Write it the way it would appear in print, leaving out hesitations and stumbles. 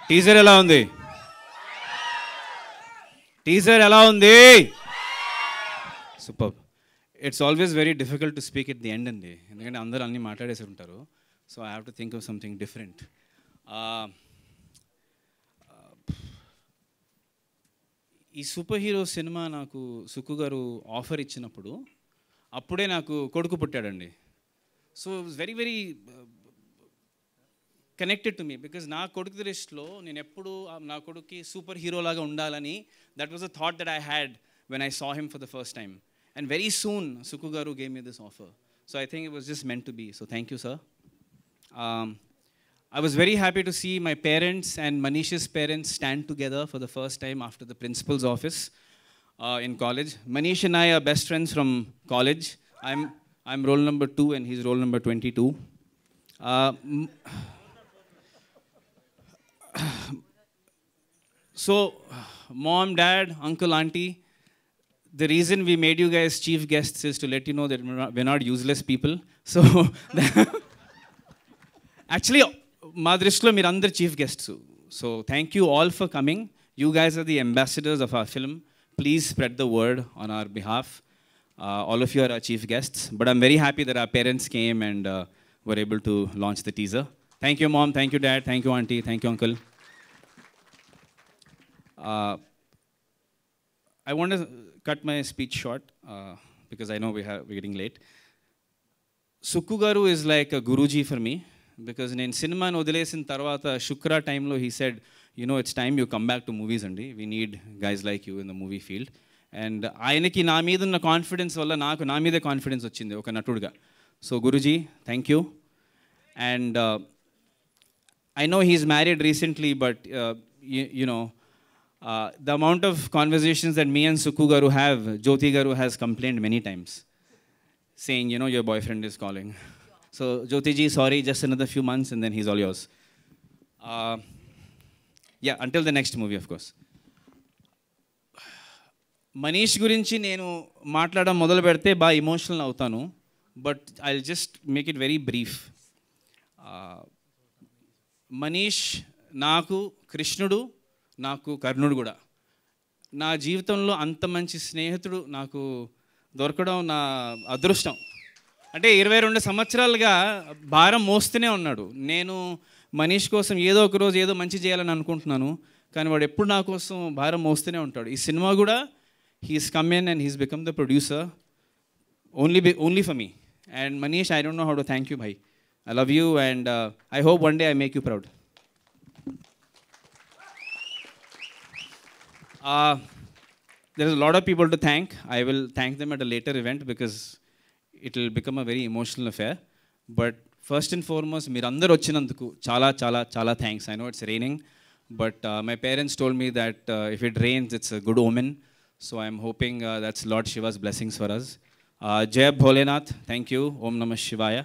Teaser ఎలా ఉంది? Teaser ఎలా ఉంది? Super. It's always very difficult to speak at the end అండి, ఎందుకంటే అందరూ అన్నీ మాట్లాడేసి ఉంటారు. So I have to think of something different. ఈ సూపర్ హీరో సినిమా నాకు సుక్కు గారు ఆఫర్ ఇచ్చినప్పుడు అప్పుడే నాకు కొడుకు పుట్టాడండి. So very very connected to me, because నా కొడుకు దృష్టిలో నేను ఎప్పుడు నా కొడుకుకి సూపర్ హీరో లాగా ఉండాలని, that was a thought that I had when I saw him for the first time. And very soon Sukku garu gave me this offer. So I think it was just meant to be. So thank you, sir. I was very happy to see my parents and Manish's parents stand together for the first time after the principal's office in college. Manish and I are best friends from college. I'm roll number 2 and he's roll number 22. So, mom, dad, uncle, auntie, the reason we made you guys chief guests is to let you know that we're not useless people. So, actually, మా దృష్టిలో మీరు అందరు chief guests. So thank you all for coming. You guys are the ambassadors of our film. Please spread the word on our behalf. All of you are our chief guests. But I'm very happy that our parents came and were able to launch the teaser. Thank you mom, thank you dad, thank you aunty, thank you uncle. I want to cut my speech short because I know we're getting late. Sukku garu is like a Guruji for me, because నేను సినిమాని వదిలేసిన తర్వాత శుక్ర టైంలో he said, you know, it's time you come back to movies అండి, we need guys like you in the movie field. And ఆయనకి నా మీద ఉన్న కాన్ఫిడెన్స్ వల్ల నాకు నా మీదే కాన్ఫిడెన్స్ వచ్చింది ఒక నటుడుగా. So Guruji, thank you. And I know he's married recently, but you know, the amount of conversations that me and Sukku garu have, Jyoti garu has complained many times, saying, you know, your boyfriend is calling. So Jyoti ji, sorry, just another few months and then he's all yours. Yeah, until the next movie, of course. Manish గురించి నేను మాట్లాడడం మొదలు పెడితే బాగా emotional అవుతాను, but I just make it very brief. Manish నాకు కృష్ణుడు, నాకు కర్ణుడు కూడా. నా జీవితంలో అంత మంచి స్నేహితుడు నాకు దొరకడం నా అదృష్టం. అంటే 22 సంవత్సరాలుగా భారం మోస్తూనే ఉన్నాడు. నేను మనీష్ కోసం ఏదో ఒక రోజు ఏదో మంచి చేయాలని అనుకుంటున్నాను, కానీ వాడు ఎప్పుడు నా కోసం భారం మోస్తూనే ఉంటాడు. ఈ సినిమా కూడా he's come in and he's become the producer only for me. And Manish, I don't know how to thank you, bhai. I love you and I hope one day I make you proud. There is a lot of people to thank. I will thank them at a later event because it will become a very emotional affair. But first and foremost, మీరందరూ వచ్చినందుకు చాలా చాలా చాలా thanks. I know it's raining, but my parents told me that if it rains, it's a good omen. So I'm hoping that's Lord Shiva's blessings for us. Jai Bholenath, thank you. Om Namah Shivaya.